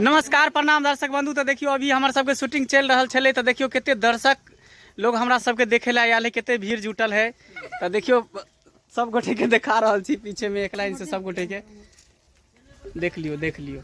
नमस्कार प्रणाम दर्शक बंधु। तो देखियो अभी हमारे सबके शूटिंग चल रहा है। तो देखियो कितने दर्शक लोग हमरा सबके देखे ला आयल है, कितने भीड़ जुटल है। तो देखियो सब गोटे के दिखा रहा छी पीछे में एक लाइन से सब गोटे के देख लियो।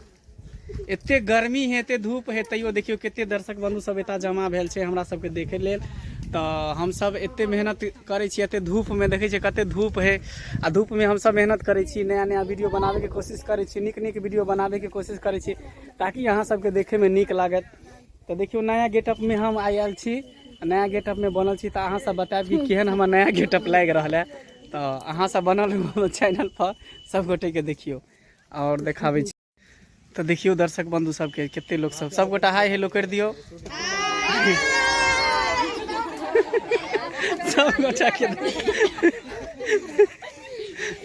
इतने गर्मी है, इतने धूप है, तैयो देखियो कितने दर्शक बंधु सब एता जमा भेल छे हमरा सबके देखे लेल। तो हम सब इतने मेहनत करे छी, इतने धूप में देखे छी कते धूप है। आ धूप में हम सब मेहनत करे छी, नया नया वीडियो बनावे के कोशिश करे छी, निक वीडियो बनावे के कोशिश करे छी ताकि यहाँ सबके देखे में निक लागत। तो देखियो नया गेटअप में हम आयल छी, नया गेटअप में बनल छी। तो अहाँ सब बताएब कि केहन हमर नया गेटअप लाग रहा है। तो अहाँ सब बनल चैनल पर सब गोटे के देखियो और देखावे छी। तो देखियो दर्शक बंधु सबके कितने लोग सब गोटा हाय हेलो कर दियो। सब गोटा के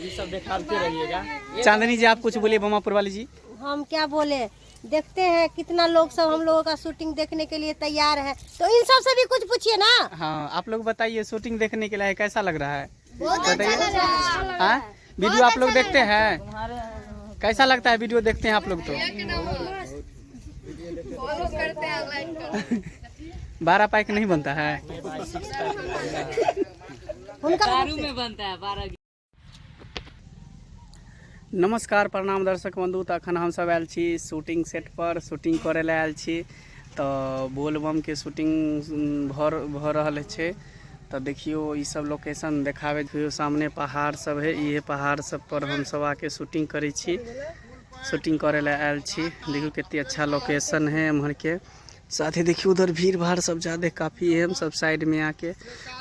ये सब दिखाते रहिएगा। चांदनी जी आप कुछ बोलिए बमापुर वाली जी। हम क्या बोले, देखते हैं कितना लोग सब हम लोगों का शूटिंग देखने के लिए तैयार है। तो इन सब से भी कुछ पूछिए ना। हाँ आप लोग बताइए शूटिंग देखने के लिए कैसा लग रहा है? बहुत अच्छा लग रहा है। हाँ वीडियो आप लोग देखते हैं, कैसा लगता है वीडियो देखते हैं आप लोग? तो फॉलो करते हैं, लाइक करते हैं। 12 पैक नहीं बनता है, उनका दारू में बनता है 12। नमस्कार प्रणाम दर्शक बंधु। तो अखन हम सब आयल छी शूटिंग सेट पर, शूटिंग करे ला आयल छी। तो बोलबम के शूटिंग भ रहल छे। तो देखियो ये सब लोकेशन देखावे, सामने पहाड़ सब है, ये पहाड़ सब पर हम सब आके शूटिंग करे छी, शूटिंग करे ला आयल छी। देखियो कितनी अच्छा लोकेशन है हमारे के। साथ ही देखियो उधर भीड़ भाड़ सब ज़्यादा काफ़ी है, हम सब साइड में आके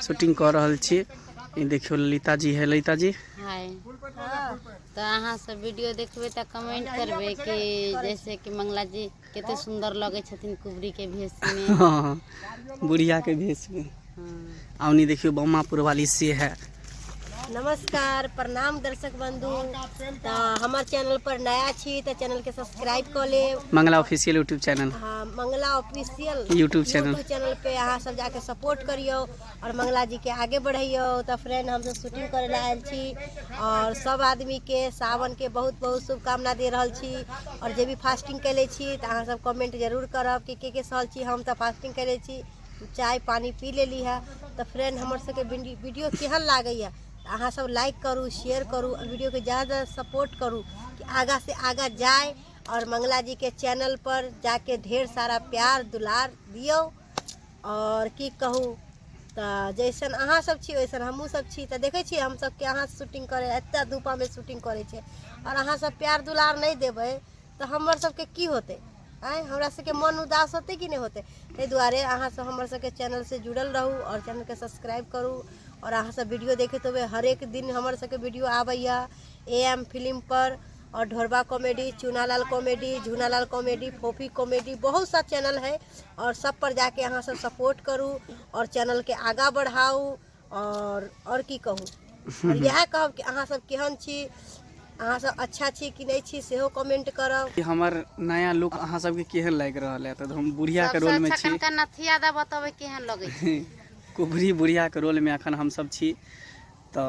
शूटिंग कर रहल छी। ये देखियो ललिता जी है, ललिता जी हाय। तो अहाँ सब वीडियो देखबे तो कमेंट करबे कि जैसे कि मंगला जी कितने सुंदर लगे छथिन कुबरी के भेष में। हाँ बुढ़िया के भेष में। आवनी देखियो बम्मापुर वाली से है। नमस्कार प्रणाम दर्शक बंधु। तो हमारे चैनल पर नया छी तो चैनल के सब्सक्राइब कर ले। Mangla official YouTube channel. हाँ मंगला ऑफिशियल यूट्यूब चैनल पे अहाँ सब जाके सपोर्ट करियो और मंगला जी के आगे बढ़ियो। तो फ्रेंड हम सब शूटिंग करे ला आयल छी और सब आदमी के सावन के बहुत बहुत शुभकामना दे रहल छी। और जे भी फास्टिंग कैले छी तो अहाँ सब कमेंट जरूर करब कि के सहल छी। हम तो फास्टिंग कैले छी, चाय पानी पी लेली है। तो फ्रेंड हमर सबके वीडियो केहन लागैया अहाँ सब लाइक करू, शेयर करू, वीडियो के ज़्यादा सपोर्ट करू कि आगा से आगा जाए। और मंगला जी के चैनल पर जाके ढेर सारा प्यार दुलार दियो। और की कहूँ तो जैसन अहाँ सब छी वैसन हमहूँ सब छी। तो देखे छी हम सब के अहाँ शूटिंग करे एत धूपा में शूटिंग करे छे और अहाँ सब प्यार दुलार नहीं देवे तो हमर सबके की होते आए, हमरा सबके मन उदास होते कि नहीं होते। ताहि दुआरे अहाँ सब हमर सबके चैनल से जुड़ल रहू और चैनल के सब्सक्राइब करू। और अहाँ सब वीडियो देखे तो हर एक दिन हमर सबके वीडियो आबैया AM फिल्म पर और ढोरबा comedy, Chunalal comedy, Jhunalal comedy, फोफी कॉमेडी, बहुत सा चैनल है। और सब पर जाके अहाँ सब सपोर्ट करू और चैनल के आगा बढ़ाऊ। और की कहूँ और यह कहब कि अहाँ सब केहन छी, अहाँ सब अच्छा छी कि नहीं छी सेहो कमेंट करब। हमार नया लुक अहाँ सबके केहन लाग रहल है? तो हम बुढ़िया के रोल में छी। सबसे अच्छा नथिया दा बतावे केहन लगे छै। कुबरी बुढ़िया के रोल में अखन हम सब छी। तो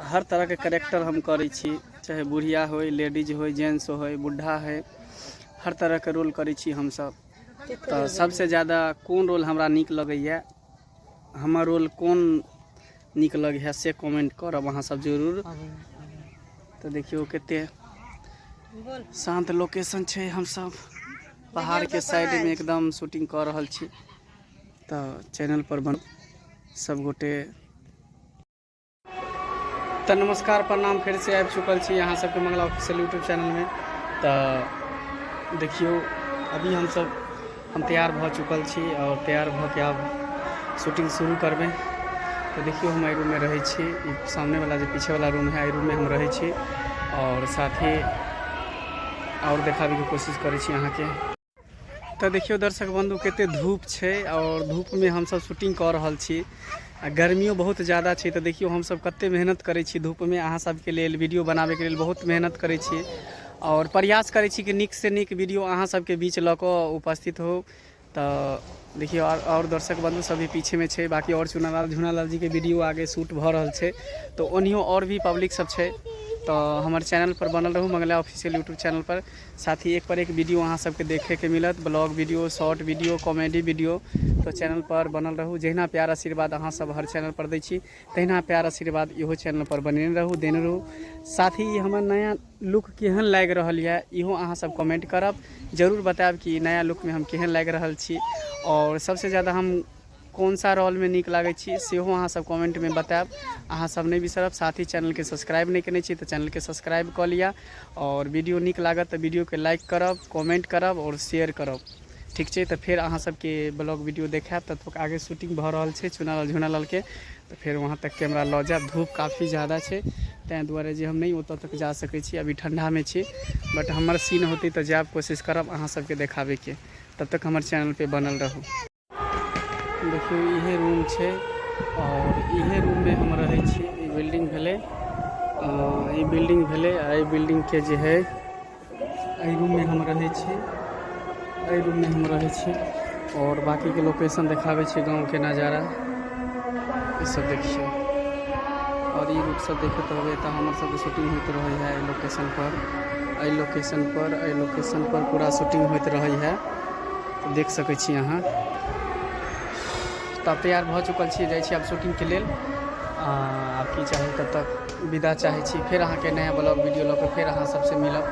हर तरह के कैरेक्टर हम करे छी, चाहे बुढ़िया हो, लेडीज हो, जेंट्स हो, बुढ़ा है, हर तरह के रोल करे छी हम सब। तो सबसे ज़्यादा कौन रोल हमरा निक लगैया, हमर रोल कौन निक लगे है से कमेंट करब अहाँ सब जरूर। तो देखियो कितने शांत लोकेशन छे, हम सब पहाड़ के साइड में एकदम शूटिंग कर रहल छी। तो चैनल पर बन सब गोटे। तो नमस्कार प्रणाम फिर से आबि चुकल छी यहाँ सबके मंगला ऑफिशियल यूट्यूब चैनल में। तो देखियो अभी हम तैयार भ चुकल छी और तैयार भ के अब शूटिंग शुरू करबे। तो देखियो हम एहि रूम में रहे छी, सामने वाला जो पीछे वाला रूम है एहि रूम में हम रहे छी। और साथ ही और देखावे के कोशिश करे छी अहाँ के। तो देखियो दर्शक बंधु केते धूप छे और धूप में हम सब शूटिंग कर रहल छी। गर्मियों बहुत ज़्यादा छे। तो देखियो हम सब कते मेहनत करे छी धूप में अहाँ सबके लेल वीडियो बनावे के लेल बहुत मेहनत करे छी और प्रयास करे छी कि निक से निक वीडियो अहाँ सबके बीच ल के उपस्थित हो। तो देखियो और दर्शक बंधु सभी पीछे में छे, बाकी और झूनालाल जी के वीडियो आगे शूट भ रहल छे। तो ओनियो और भी पब्लिक सब छे तो हमारे चैनल पर बनल रहू मंगला ऑफिशियल यूट्यूब चैनल पर। साथ ही एक पर एक वीडियो अहाँ सबके देखे के मिलत, blog video, short video, comedy video. तो चैनल पर बनल रहू। जहिना प्यार आशीर्वाद अहाँ सब हर चैनल पर दै छी, तहिना प्यार आशीर्वाद इहो चैनल पर बनेने रहू, देने रहू। साथ ही हमर नया लुक केहन लागि रहल है इहो अहाँ सब कमेंट करब, जरूर बताएब कि नया लुक में हम केहन लागि रहल छी, और सबसे ज़्यादा हम कौन सा रोल में निक लागै छी सेहो अहाँ सब कमेंट में बताएब। अहाँ सब नहीं बिसरब। साथ ही चैनल के सब्सक्राइब नहीं केने छी तो चैनल के सब्सक्राइब कर लिया, और वीडियो निक लागत तो वीडियो के लाइक करब, कमेंट करब और शेयर करब। ठीक है, तो फिर अहाँ सबके ब्लॉग वीडियो देखाब। तब तक आगे शूटिंग भ रहल छै चुनालाल झुनालाल के, तो फिर वहाँ तक कैमरा लऽ जाएब। धूप काफ़ी ज़्यादा है, तैं दुआरे जे हम नहीं ओतऽ तक जा सकै छी, अभी ठंडा में छी। बट हमर सीन होती तो जाएब, कोशिश करब अहाँ सबके देखाबे के। तब तक हमर चैनल पे बनल रहू। देखियो इहे रूम छै, और इहे रूम में हम रहै छी। ई बिल्डिंग भेलै, ई बिल्डिंग भेलै, आ ई बिल्डिंग के जे है एहि रूम में हम रहै छी, एहि रूम में हम रहै छी। और बाकी के लोकेशन देखाबै छी, गाँव के नज़ारा ई सब देखियो। और ई रूट सब देखैत रहबै तऽ हमर सबके शूटिंग होइत रहै है एहि लोकेशन पर, एहि लोकेशन पर, एहि लोकेशन पर पूरा शूटिंग होइत रहै है। तो देख सकै छी अहाँ। तब तैयार भऽ चुकल छी, जाइ छी आब शूटिंग के लेल। आब की चाही तब तक विदा चाहै छी। फिर अहाँ के नया ब्लॉग वीडियो लऽ कऽ फिर अहाँ सबसे मिलब।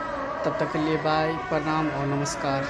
तब तक के लिए बाय, प्रणाम और नमस्कार।